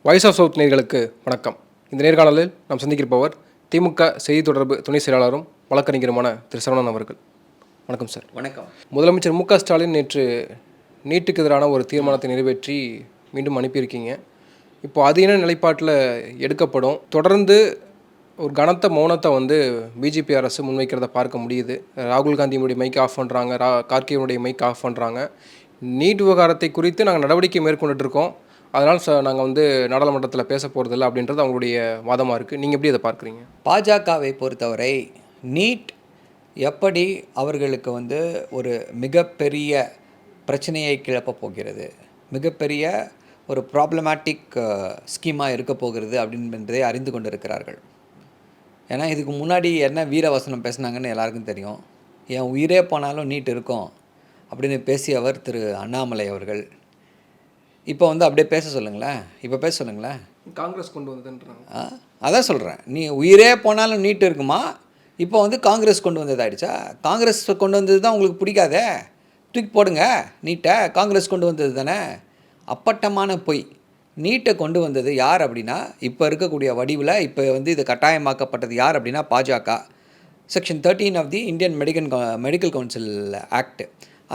Voice of south நேயர்களுக்கு வணக்கம். இந்த நேர்காணலில் நாம் சந்திக்கிருப்பவர் திமுக செய்தி தொடர்பு துணை செயலாளரும் வழக்கறிஞருமான திரு சரவணன் அவர்கள். வணக்கம் சார். வணக்கம். முதலமைச்சர் மு க ஸ்டாலின் நேற்று நீட்டுக்கு எதிரான ஒரு தீர்மானத்தை நிறைவேற்றி மீண்டும் அனுப்பியிருக்கீங்க. இப்போ அது என்ன நிலைப்பாட்டில் எடுக்கப்படும்? தொடர்ந்து ஒரு கனத்த மௌனத்தை பிஜேபி அரசு முன்வைக்கிறத பார்க்க முடியுது. ராகுல் காந்தியினுடைய மைக் ஆஃப் பண்ணுறாங்க, கார்கேனுடைய மைக் ஆஃப் பண்ணுறாங்க. நீட் விவகாரத்தை குறித்து நாங்கள் நடவடிக்கை மேற்கொண்டுட்டு இருக்கோம், அதனால் நாங்கள் நாடாளுமன்றத்தில் பேச போகிறதில்ல அப்படின்றது அவங்களுடைய வாதமாக இருக்குது. நீங்கள் எப்படி அதை பார்க்குறீங்க? பாஜகவை பொறுத்தவரை நீட் எப்படி அவர்களுக்கு ஒரு மிகப்பெரிய பிரச்சனையை கிளப்ப போகிறது, மிகப்பெரிய ஒரு ப்ராப்ளமேட்டிக் ஸ்கீமாக இருக்க போகிறது அப்படின்றதை அறிந்து கொண்டு இருக்கிறார்கள். ஏன்னா இதுக்கு முன்னாடி என்ன வீரவசனம் பேசுனாங்கன்னு எல்லாருக்கும் தெரியும். என் உயிரே போனாலும் நீட் இருக்கும் அப்படின்னு பேசியவர் திரு அண்ணாமலை அவர்கள். இப்போ அப்படியே பேச சொல்லுங்களேன், இப்போ பேச சொல்லுங்களேன். காங்கிரஸ் கொண்டு வந்ததுன்றாங்க. அதான் சொல்கிறேன், நீ உயிரே போனாலும் நீட் இருக்குமா? இப்போ காங்கிரஸ் கொண்டு வந்ததாகிடுச்சா? காங்கிரஸ் கொண்டு வந்தது தான் உங்களுக்கு பிடிக்காதே, தூக்கி போடுங்க நீட்டை. காங்கிரஸ் கொண்டு வந்தது தானே. அப்பட்டமான பொய். நீட்டை கொண்டு வந்தது யார் அப்படின்னா, இப்போ இருக்கக்கூடிய வடிவில் இப்போ இது கட்டாயமாக்கப்பட்டது யார் அப்படின்னா Bajaka. Section 13 of the Indian medical council act.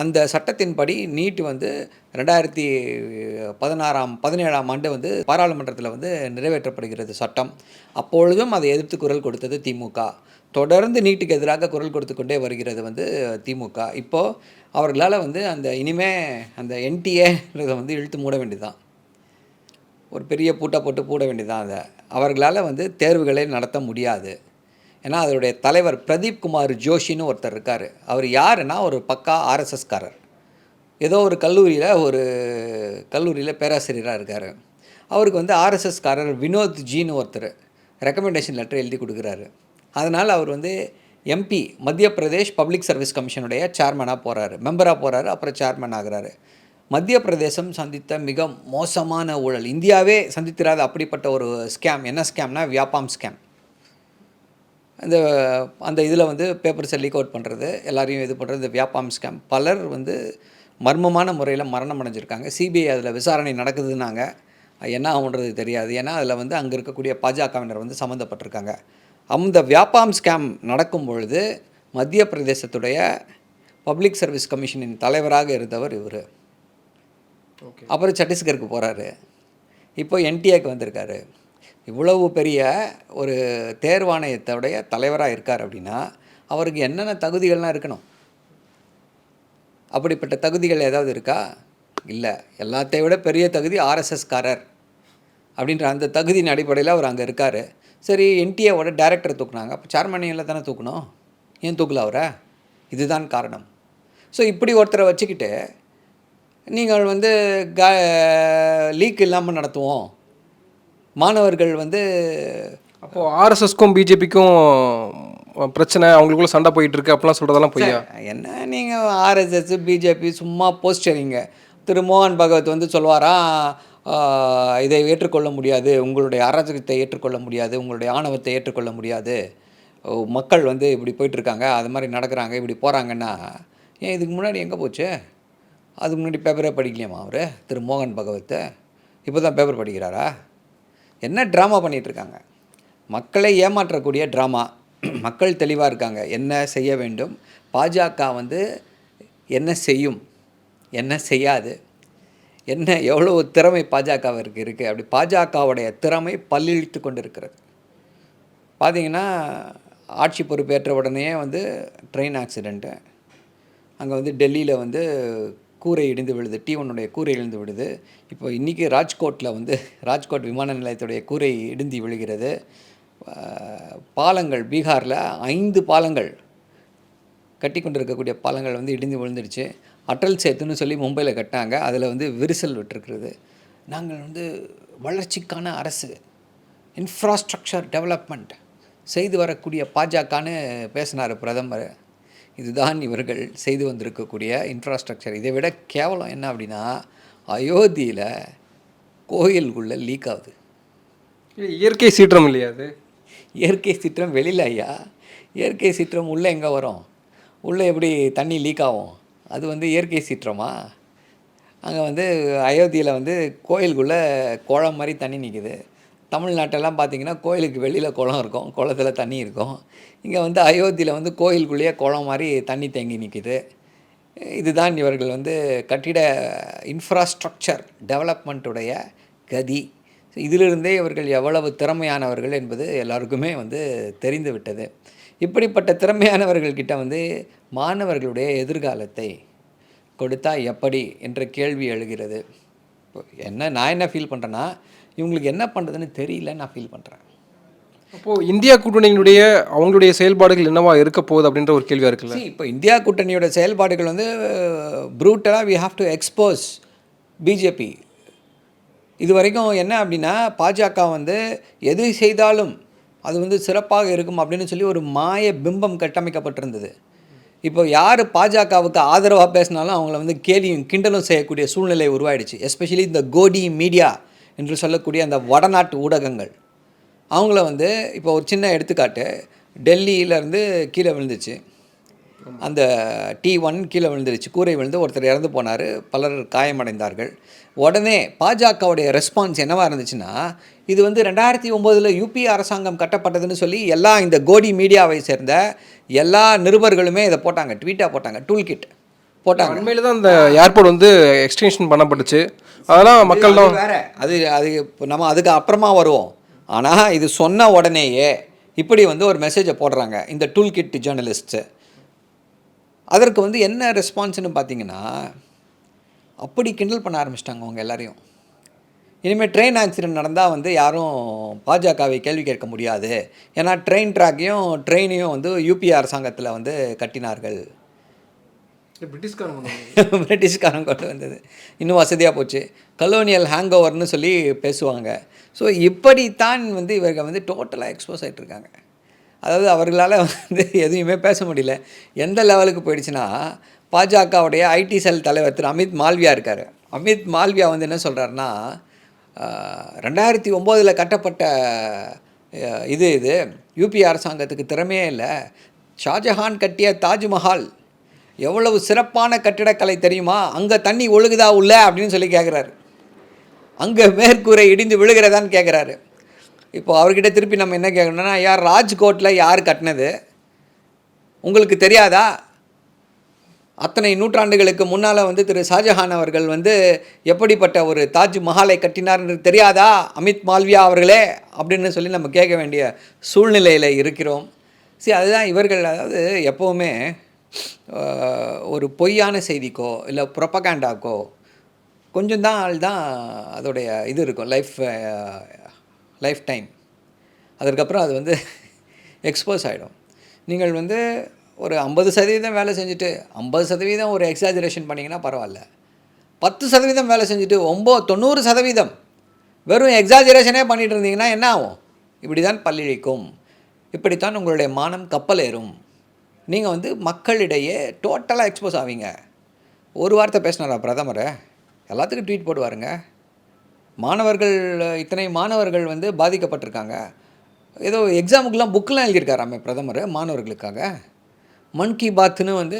அந்த சட்டத்தின்படி நீட் 2017ஆம் ஆண்டு பாராளுமன்றத்தில் நிறைவேற்றப்படுகிறது சட்டம். அப்பொழுதும் அதை எதிர்த்து குரல் கொடுத்தது திமுக. தொடர்ந்து நீட்டுக்கு எதிராக குரல் கொடுத்து கொண்டே வருகிறது திமுக. இப்போது அவர்களால் அந்த இனிமே அந்த என்டிஏன்றதை இழுத்து மூட வேண்டியதுதான். ஒரு பெரிய பூட்டை போட்டு மூட வேண்டியதுதான். அதை அவர்களால் தேர்வுகளை நடத்த முடியாது. ஏன்னா அதனுடைய தலைவர் பிரதீப் குமார் ஜோஷின்னு ஒருத்தர் இருக்கார். அவர் யாருன்னா ஒரு பக்கா ஆர்எஸ்எஸ்காரர். ஏதோ ஒரு கல்லூரியில் பேராசிரியராக இருக்கார். அவருக்கு ஆர்எஸ்எஸ்காரர் வினோத் ஜின்னு ஒருத்தர் ரெக்கமெண்டேஷன் லெட்டர் எழுதி கொடுக்குறாரு. அதனால் அவர் எம்பி மத்திய பிரதேஷ் பப்ளிக் சர்வீஸ் கமிஷனுடைய சேர்மனாக போகிறாரு, மெம்பராக போகிறாரு, அப்புறம் சேர்மன் ஆகிறாரு. மத்திய பிரதேசம் சந்தித்த மிக மோசமான ஊழல், இந்தியாவே சந்தித்திராத அப்படிப்பட்ட ஒரு ஸ்கேம். என்ன ஸ்கேம்னா வியாபாம் ஸ்கேம். அந்த இதில் பேப்பர்ஸை லீக் அவுட் பண்ணுறது, எல்லாரையும் இது பண்ணுறது, இந்த வியாபாம் ஸ்கேம். பலர் மர்மமான முறையில் மரணம் அடைஞ்சிருக்காங்க. சிபிஐ அதில் விசாரணை நடக்குதுன்னாங்க. என்ன ஆகுன்றது தெரியாது. ஏன்னா அதில் அங்கே இருக்கக்கூடிய பாஜகவினர் சம்மந்தப்பட்டிருக்காங்க. அந்த வியாபாம் ஸ்கேம் நடக்கும் பொழுது மத்திய பிரதேசத்துடைய பப்ளிக் சர்வீஸ் கமிஷனின் தலைவராக இருந்தவர் இவர். அப்புறம் சத்தீஸ்கருக்கு போகிறாரு, இப்போ என்டிஏக்கு வந்திருக்காரு. இவ்வளவு பெரிய ஒரு தேர்வாணையத்துடைய தலைவராக இருக்கார் அப்படின்னா அவருக்கு என்னென்ன தகுதிகள்லாம் இருக்கணும்? அப்படிப்பட்ட தகுதிகள் ஏதாவது இருக்கா? இல்லை. எல்லாத்தை விட பெரிய தகுதி ஆர்எஸ்எஸ்காரர் அப்படின்ற அந்த தகுதியின் அடிப்படையில் அவர் அங்கே இருக்கார். சரி, என்டிஏவோட டைரக்டர் தூக்குனாங்க, அப்போ சேர்மனியில் தானே தூக்கணும். ஏன் தூக்கல அவரை? இதுதான் காரணம். ஸோ இப்படி ஒருத்தரை வச்சுக்கிட்டு நீங்கள் லீக் இல்லாமல் நடத்துவோம், மாணவர்கள் அப்போது ஆர்எஸ்எஸ்க்கும் பிஜேபிக்கும் பிரச்சனை, அவங்களுக்குள்ள சண்டை போயிட்டுருக்கு அப்படிலாம் சொல்கிறதெல்லாம் பொய்யா? என்ன நீங்கள் ஆர்எஸ்எஸ் பிஜேபி சும்மா போஸ்டரிங்க. திரு மோகன் பகவத் சொல்லுவாராம், இதை ஏற்றுக்கொள்ள முடியாது, உங்களுடைய அராஜகத்தை ஏற்றுக்கொள்ள முடியாது, உங்களுடைய ஆணவத்தை ஏற்றுக்கொள்ள முடியாது, மக்கள் இப்படி போயிட்டுருக்காங்க, அது மாதிரி நடக்கிறாங்க, இப்படி போகிறாங்கன்னா. ஏன் இதுக்கு முன்னாடி எங்கே போச்சு? அதுக்கு முன்னாடி பேப்பரே படிக்கலையாமா அவர் திரு மோகன் பகவத்? இப்போ தான் பேப்பர் படிக்கிறாரா? என்ன ட்ராமா பண்ணிகிட்ருக்காங்க? மக்களை ஏமாற்றக்கூடிய ட்ராமா. மக்கள் தெளிவாக இருக்காங்க என்ன செய்ய வேண்டும், பாஜக என்ன செய்யும், என்ன செய்யாது, என்ன எவ்வளோ திறமை பாஜகவிற்கு இருக்குது. அப்படி பாஜகவுடைய திறமை பல்லிழித்து கொண்டு இருக்கிறது. பார்த்திங்கன்னா ஆட்சி பொறுப்பேற்ற உடனே ட்ரெயின் ஆக்சிடெண்ட்டு, அங்கே டெல்லியில் கூரை இடிந்து விழுது, T1 கூரை இடிந்து விழுது. இப்போ இன்றைக்கி ராஜ்கோட்டில் ராஜ்கோட் விமான நிலையத்துடைய கூரை இடிந்து விழுகிறது. பாலங்கள் பீகாரில் 5 பாலங்கள் கட்டி கொண்டு இருக்கக்கூடிய பாலங்கள் இடிந்து விழுந்துடுச்சு. அட்டல் சேத்துன்னு சொல்லி மும்பையில் கட்டினாங்க, அதில் விரிசல் விட்டுருக்கிறது. நாங்கள் வளர்ச்சிக்கான அரசு, இன்ஃப்ராஸ்ட்ரக்சர் டெவலப்மெண்ட் செய்து வரக்கூடிய பாஜகன்னு பேசினார் பிரதமர். இதுதான் இவர்கள் செய்து வந்திருக்கக்கூடிய இன்ஃப்ராஸ்ட்ரக்சர். இதை விட கேவலம் என்ன அப்படின்னா, அயோத்தியில் கோயிலுக்குள்ளே லீக் ஆகுது. இயற்கை சீற்றம் இல்லையா அது? இயற்கை சீற்றம் வெளியில் ஐயா. இயற்கை சீற்றம் உள்ளே எங்கே வரும்? உள்ளே எப்படி தண்ணி லீக் ஆகும்? அது இயற்கை சீற்றமா? அங்கே வந்து அயோத்தியில் வந்து கோயிலுக்குள்ளே குளம் மாதிரி தண்ணி நிற்கிது. தமிழ்நாட்டெல்லாம் பார்த்தீங்கன்னா கோயிலுக்கு வெளியில் குளம் இருக்கும், குளத்துல தண்ணி இருக்கும். இங்கே வந்து அயோத்தியில் வந்து கோயிலுக்குள்ளேயே குளம் மாதிரி தண்ணி தேங்கி நிற்கிது. இதுதான் இவர்கள் வந்து கட்டிட இன்ஃப்ராஸ்ட்ரக்சர் டெவலப்மெண்ட்டுடைய கதி. இதிலிருந்தே இவர்கள் எவ்வளவு திறமையானவர்கள் என்பது எல்லாருக்குமே வந்து தெரிந்து விட்டது. இப்படிப்பட்ட திறமையானவர்கள்கிட்ட வந்து மாணவர்களுடைய எதிர்காலத்தை கொடுத்தா எப்படி என்ற கேள்வி எழுகிறது. இப்போ நான் என்ன ஃபீல் பண்ணுறேன்னா, இவங்களுக்கு என்ன பண்ணுறதுன்னு தெரியலன்னு நான் ஃபீல் பண்ணுறேன். அப்போது இந்தியா கூட்டணியினுடைய அவங்களுடைய செயல்பாடுகள் என்னவா இருக்க போகுது அப்படின்ற ஒரு கேள்வியாக இருக்குல்ல. இப்போ இந்தியா கூட்டணியோட செயல்பாடுகள் வந்து ப்ரூட்டலாக we have to expose BJP. இது வரைக்கும் என்ன அப்படின்னா, பாஜக வந்து எது செய்தாலும் அது வந்து சிறப்பாக இருக்கும் அப்படின்னு சொல்லி ஒரு மாய பிம்பம் கட்டமைக்கப்பட்டிருந்தது. இப்போ யார் பாஜகவுக்கு ஆதரவாக பேசினாலும் அவங்கள வந்து கேலியும் கிண்டலும் செய்யக்கூடிய சூழ்நிலை உருவாயிடுச்சு. எஸ்பெஷலி இந்த கோடி மீடியா என்று சொல்லக்கூடிய அந்த வடநாட்டு ஊடகங்கள் அவங்கள வந்து இப்போ ஒரு சின்ன எடுத்துக்காட்டு, டெல்லியிலேருந்து கீழே விழுந்துச்சு, அந்த T1 கீழே விழுந்துருச்சு, கூரை விழுந்து ஒருத்தர் இறந்து போனார், பலர் காயமடைந்தார்கள். உடனே பாஜகவுடைய ரெஸ்பான்ஸ் என்னவாக இருந்துச்சுன்னா, இது வந்து 2009 யூபி அரசாங்கம் கட்டப்பட்டதுன்னு சொல்லி எல்லா இந்த கோடி மீடியாவை சேர்ந்த எல்லா நிருபர்களுமே இதை போட்டாங்க, ட்வீட்டாக போட்டாங்க, டூல் கிட் போட்டாங்க. உண்மையில தான் அந்த ஏர்போர்ட் வந்து எக்ஸ்டென்ஷன் பண்ணப்பட்டுச்சு. அதெல்லாம் மக்கள் தான் வேறு அது நம்ம அதுக்கு அப்புறமா வருவோம். ஆனால் இது சொன்ன உடனேயே இப்படி வந்து ஒரு மெசேஜை போடுறாங்க இந்த டூல் கிட் ஜேர்னலிஸ்ட்டு. அதற்கு வந்து என்ன ரெஸ்பான்ஸ்னு பார்த்தீங்கன்னா, அப்படி கிண்டல் பண்ண ஆரம்பிச்சிட்டாங்க அவங்க எல்லாரையும். இனிமேல் ட்ரெயின் ஆக்சிடென்ட் நடந்தால் வந்து யாரும் பாஜகவை கேள்வி கேட்க முடியாது, ஏன்னா ட்ரெயின் ட்ரெயினையும் வந்து யூபி அரசாங்கத்தில் வந்து கட்டினார்கள். பிரிட்டிஷ்காரன் கொண்டு வந்தது இன்னும் வசதியாக போச்சு. கலோனியல் ஹேங் ஓவர்னு சொல்லி பேசுவாங்க. ஸோ இப்படித்தான் வந்து இவர்கள் வந்து டோட்டலாக எக்ஸ்போஸ் ஆகிட்டுருக்காங்க. அதாவது அவர்களால் வந்து எதுவுமே பேச முடியல. எந்த லெவலுக்கு போயிடுச்சுன்னா, பாஜகவுடைய ஐடி செல் தலைவர் திரு அமித் மால்வியா இருக்கார். அமித் மால்வியா வந்து என்ன சொல்கிறாருன்னா, 2009 கட்டப்பட்ட இது யூபி அரசாங்கத்துக்கு திறமையே இல்லை. ஷாஜஹான் கட்டிய தாஜ்மஹால் எவ்வளவு சிறப்பான கட்டிடக்கலை தெரியுமா, அங்கே தண்ணி ஒழுகுதா உள்ள அப்படின்னு சொல்லி கேட்குறாரு. அங்கே மேற்கூரை இடிந்து விழுகிறதான்னு கேட்குறாரு. இப்போ அவர்கிட்ட திருப்பி நம்ம என்ன கேட்கணும்னா, யார் ராஜ்கோட்டில் யார் கட்டினது உங்களுக்கு தெரியாதா? அத்தனை நூற்றாண்டுகளுக்கு முன்னால் வந்து திரு ஷாஜஹான் அவர்கள் வந்து எப்படிப்பட்ட ஒரு தாஜ்மஹாலை கட்டினார்ன்றது தெரியாதா அமித் மால்வியா அவர்களே அப்படின்னு சொல்லி நம்ம கேட்க வேண்டிய சூழ்நிலையில் இருக்கிறோம். அதுதான் இவர்கள். அதாவது எப்போவுமே ஒரு பொய்யான செய்திக்கோ இல்லை ப்ரொபகேண்டாக்கோ கொஞ்சம் தான் ஆள் தான் அதோடைய இது இருக்கும், லைஃப் டைம். அதற்கப்புறம் அது வந்து எக்ஸ்போஸ் ஆகிடும். நீங்கள் வந்து ஒரு 50% வேலை செஞ்சுட்டு 50% ஒரு எக்ஸாஜரேஷன் பண்ணிங்கன்னா பரவாயில்ல, 10% வேலை செஞ்சுட்டு 90% வெறும் எக்ஸாஜரேஷனே பண்ணிகிட்டு இருந்தீங்கன்னா என்ன ஆகும்? இப்படி தான் பல்லிழிக்கும், இப்படித்தான் உங்களுடைய மானம் கப்பல் ஏறும். நீங்கள் வந்து மக்களிடையே டோட்டலாக எக்ஸ்போஸ் ஆவீங்க. ஒரு வார்த்தை பேசினாரா பிரதமர்? எல்லாத்துக்கும் ட்வீட் போடுவாருங்க. இத்தனை மாணவர்கள் வந்து பாதிக்கப்பட்டிருக்காங்க. ஏதோ எக்ஸாமுக்கெலாம் புக்கெலாம் எழுதியிருக்காராமே பிரதமர் மாணவர்களுக்காக. மன் கி பாத்னு வந்து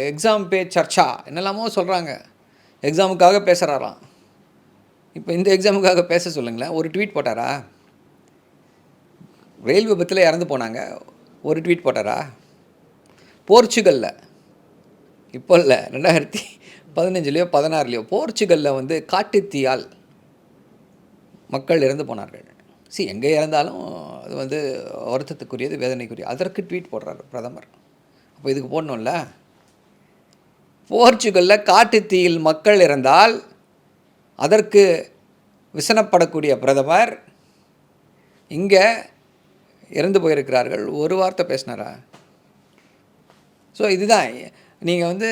எக்ஸாம் பே சர்ச்சா என்னெல்லாமோ சொல்கிறாங்க, எக்ஸாமுக்காக பேசுகிறாராம். இப்போ இந்த எக்ஸாமுக்காக பேச சொல்லுங்களேன். ஒரு ட்வீட் போட்டாரா? ரயில் விபத்தில் இறந்து போனாங்க, ஒரு ட்வீட் போட்டாரா? போர்ச்சுகலில் இப்போ இல்லை 2015 16 போர்ச்சுகலில் வந்து காட்டுத்தீயால் மக்கள் இறந்து போனார்கள். எங்கே இறந்தாலும் அது வந்து வருத்தத்துக்குரியது, வேதனைக்குரிய. அதற்கு ட்வீட் போடுறாரு பிரதமர். அப்போ இதுக்கு போடணும்ல. போர்ச்சுகலில் காட்டுத்தீயில் மக்கள் இறந்தால் அதற்கு விசனப்படக்கூடிய பிரதமர் இங்கே இறந்து போயிருக்கிறார்கள் ஒரு வார்த்தை பேசினாரா? இதுதான் நீங்கள் வந்து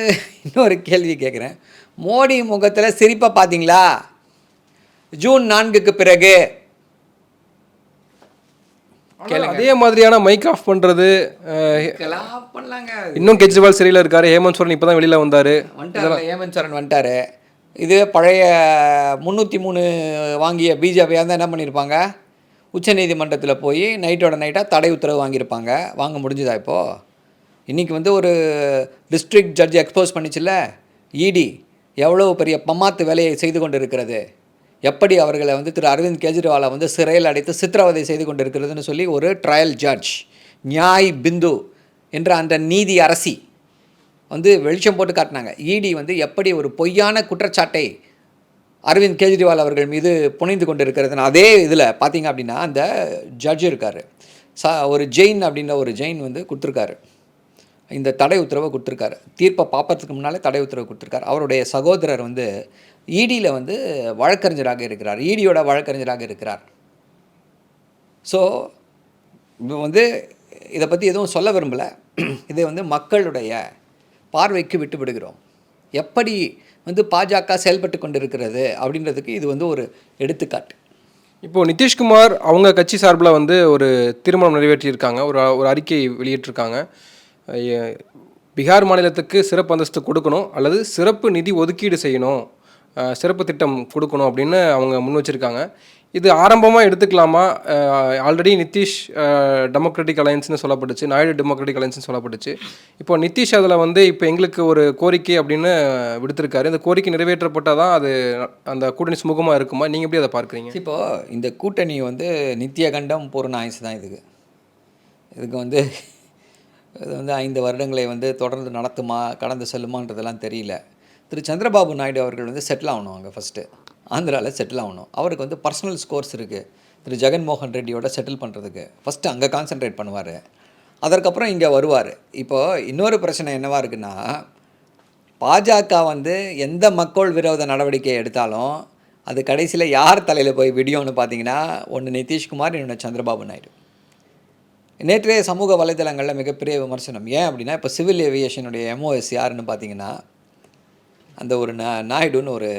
இன்னொரு கேள்வி கேட்குறேன். மோடி முகத்தில் சிரிப்பை பார்த்தீங்களா? ஜூன் 4க்கு பிறகு அதே மாதிரியான மைக் ஆஃப் பண்ணுறது பண்ணலாங்க. இன்னும் கெஜ்ரிவால் சிறையில் இருக்கார். ஹேமந்த் சோரன் இப்போ தான் வெளியில் வந்தார். ஹேமந்த் சோரன் வந்துட்டார். இது பழைய 303 வாங்கிய பிஜேபியாக இருந்தால் என்ன பண்ணியிருப்பாங்க? உச்சநீதிமன்றத்தில் போய் நைட்டோட நைட்டாக தடை உத்தரவு வாங்கியிருப்பாங்க. வாங்க முடிஞ்சுதா? இப்போது இன்றைக்கி வந்து ஒரு டிஸ்ட்ரிக்ட் ஜட்ஜ் எக்ஸ்போஸ் பண்ணிச்சுல்ல இடி, எவ்வளோ பெரிய பம்மாத்து வேலையை செய்து கொண்டிருக்கிறது, எப்படி அவர்களை வந்து திரு அரவிந்த் கெஜ்ரிவாலை வந்து சிறையில் அடைத்து சித்திரவதை செய்து கொண்டிருக்கிறதுன்னு சொல்லி ஒரு ட்ரையல் ஜட்ஜ் நியாய் பிந்து என்ற அந்த நீதி அரசி வந்து வெளிச்சம் போட்டு காட்டினாங்க. இடி வந்து எப்படி ஒரு பொய்யான குற்றச்சாட்டை அரவிந்த் கெஜ்ரிவால் அவர்கள் மீது புனைந்து கொண்டு இருக்கிறதுன்னு. அதே இதில் பார்த்தீங்க அப்படின்னா அந்த ஜட்ஜ் இருக்கார், ஒரு ஜெயின் அப்படின்ற ஒரு ஜெயின் வந்து கொடுத்துருக்காரு, இந்த தடை உத்தரவை கொடுத்துருக்காரு. தீர்ப்பை பார்ப்பதுக்கு முன்னாலே தடை உத்தரவு கொடுத்துருக்காரு. அவருடைய சகோதரர் வந்து இடியில் வந்து வழக்கறிஞராக இருக்கிறார், இடியோட வழக்கறிஞராக இருக்கிறார். ஸோ வந்து இதை பற்றி எதுவும் சொல்ல விரும்பலை. இதை வந்து மக்களுடைய பார்வைக்கு விட்டு விடுகிறோம். எப்படி வந்து பாஜக செயல்பட்டு கொண்டிருக்கிறது அப்படின்றதுக்கு இது வந்து ஒரு எடுத்துக்காட்டு. இப்போது நிதிஷ்குமார் அவங்க கட்சி சார்பில் வந்து ஒரு தீர்மானம் நிறைவேற்றியிருக்காங்க, ஒரு அறிக்கை வெளியிட்டிருக்காங்க. பீகார் மாநிலத்துக்கு சிறப்பு அந்தஸ்து கொடுக்கணும் அல்லது சிறப்பு நிதி ஒதுக்கீடு செய்யணும், சிறப்பு திட்டம் கொடுக்கணும் அப்படின்னு அவங்க முன் வச்சுருக்காங்க. இது ஆரம்பமாக எடுத்துக்கலாமா? ஆல்ரெடி நிதிஷ் டெமோக்ராட்டிக் அலையன்ஸ்னு சொல்லப்பட்டுச்சு, நாயுடு டெமோக்ராட்டிக் அலையன்ஸ்னு சொல்லப்பட்டுச்சு. இப்போ நிதிஷ் அதில் வந்து இப்போ எங்களுக்கு ஒரு கோரிக்கை அப்படின்னு விடுத்திருக்காரு. இந்த கோரிக்கை நிறைவேற்றப்பட்டால் தான் அது அந்த கூட்டணி சுமூகமாக இருக்குமா? நீங்கள் எப்படி அதை பார்க்குறீங்க? இப்போது இந்த கூட்டணி வந்து நித்திய கண்டம் பூர்ண ஆயுசு தான் இதுக்கு வந்து இது வந்து 5 வருடங்களை வந்து தொடர்ந்து நடத்துமா கடந்து செல்லுமான்றதெல்லாம் தெரியல. திரு சந்திரபாபு நாயுடு அவர்கள் வந்து செட்டில் ஆகணும், அங்கே ஃபஸ்ட்டு ஆந்திராவில் செட்டில் ஆகணும். அவருக்கு வந்து பர்சனல் ஸ்கோர்ஸ் இருக்குது திரு ஜெகன்மோகன் ரெட்டியோட செட்டில் பண்ணுறதுக்கு. ஃபஸ்ட்டு அங்கே கான்சென்ட்ரேட் பண்ணுவார், அதற்கப்புறம் இங்கே வருவார். இப்போது இன்னொரு பிரச்சனை என்னவாக இருக்குன்னா, பாஜக வந்து எந்த மக்கள் விரோத நடவடிக்கை எடுத்தாலும் அது கடைசியில் யார் தலையில் போய் விடியோன்னு பார்த்தீங்கன்னா, ஒன்று நிதிஷ்குமார், இன்னொன்று சந்திரபாபு நாயுடு. நேற்றைய சமூக வலைதளங்களில் மிகப்பெரிய விமர்சனம். ஏன் அப்படின்னா, இப்போ சிவில் ஏவியேஷனுடைய MOS யாருன்னு பார்த்தீங்கன்னா, அந்த ஒரு நாயுடுன்னு ஒரு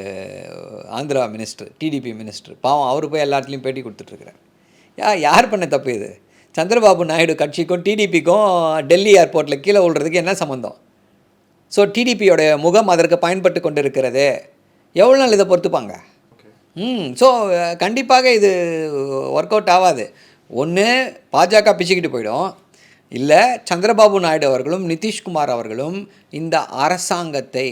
ஆந்திரா மினிஸ்டர், டிடிபி மினிஸ்டர். பாவம் அவர் போய் எல்லாத்துலேயும் பேட்டி கொடுத்துட்ருக்குறார். யார் பண்ண தப்பு இது? சந்திரபாபு நாயுடு கட்சிக்கும் டிடிபிக்கும் டெல்லி ஏர்போர்ட்டில் கீழே விழுறதுக்கு என்ன சம்மந்தம்? ஸோ டிடிபியோடைய முகம் அதற்கு பயன்பட்டு கொண்டு இருக்கிறது. எவ்வளோ நாள் இதை பொறுத்துப்பாங்க? ஸோ கண்டிப்பாக இது ஒர்க் அவுட் ஆகாது. ஒன்று பாஜக பிச்சுக்கிட்டு போயிடும், இல்லை சந்திரபாபு நாயுடு அவர்களும் நிதிஷ்குமார் அவர்களும் இந்த அரசாங்கத்தை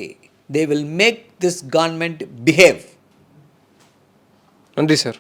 they will make this government behave. நன்றி சார்.